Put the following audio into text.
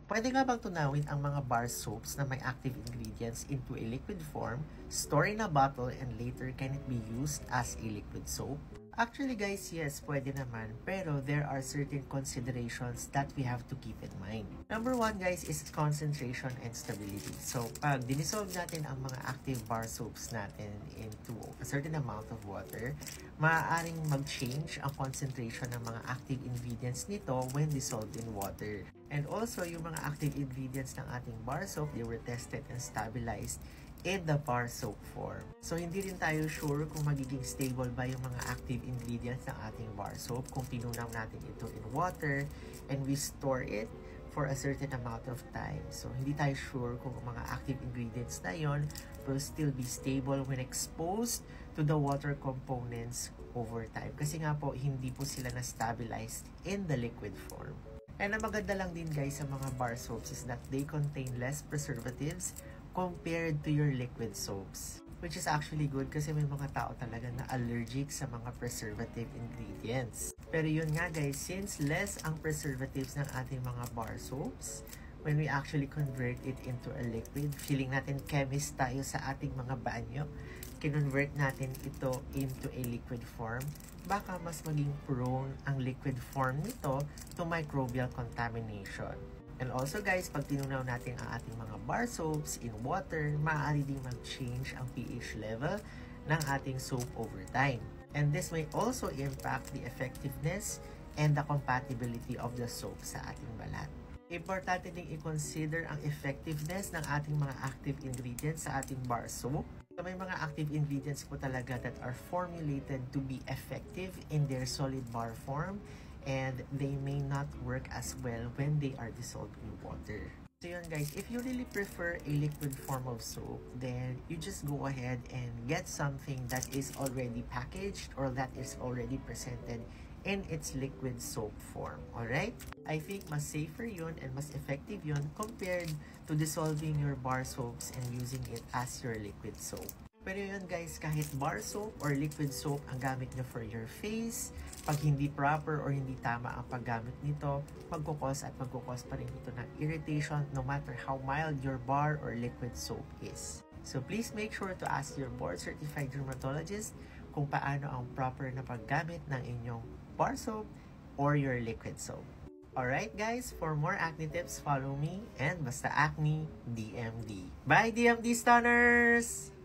Pwede nga bang tunawin ang mga bar soaps na may active ingredients into a liquid form, store in a bottle, and later can it be used as a liquid soap? Actually guys, yes, pwede naman, pero there are certain considerations that we have to keep in mind. Number one guys is concentration and stability. So pag dinisolve natin ang mga active bar soaps natin into a certain amount of water, maaaring mag-change ang concentration ng mga active ingredients nito when dissolved in water. And also, yung mga active ingredients ng ating bar soap, they were tested and stabilized in the bar soap form. So, hindi rin tayo sure kung magiging stable ba yung mga active ingredients ng ating bar soap kung tinunaw natin ito in water and we store it for a certain amount of time. So, hindi tayo sure kung mga active ingredients na yon will still be stable when exposed to the water components over time. Kasi nga po, hindi po sila na-stabilized in the liquid form. And ang maganda lang din guys sa mga bar soaps is that they contain less preservatives compared to your liquid soaps. Which is actually good kasi may mga tao talaga na allergic sa mga preservative ingredients. Pero yun nga guys, since less ang preservatives ng ating mga bar soaps, when we actually convert it into a liquid, feeling natin chemist tayo sa ating mga banyo, kinonvert natin ito into a liquid form, baka mas maging prone ang liquid form nito to microbial contamination. And also guys, pag tinunaw natin ang ating mga bar soaps in water, maaari ding mag-change ang pH level ng ating soap over time. And this may also impact the effectiveness and the compatibility of the soap sa ating balat. Importante ding i-consider ang effectiveness ng ating mga active ingredients sa ating bar soap. So, may mga active ingredients po talaga that are formulated to be effective in their solid bar form and they may not work as well when they are dissolved in water. So yun guys, if you really prefer a liquid form of soap, then you just go ahead and get something that is already packaged or that is already presented in its liquid soap form. Alright? I think mas safer yun and mas effective yun compared to dissolving your bar soaps and using it as your liquid soap. Pero yun guys, kahit bar soap or liquid soap ang gamit nyo for your face, pag hindi proper or hindi tama ang paggamit nito, magkukos pa rin ito ng irritation no matter how mild your bar or liquid soap is. So please make sure to ask your board-certified dermatologist kung paano ang proper na paggamit ng inyong bar soap or your liquid soap. Alright guys, for more acne tips, follow me and basta acne DMD. Bye DMD Stunners!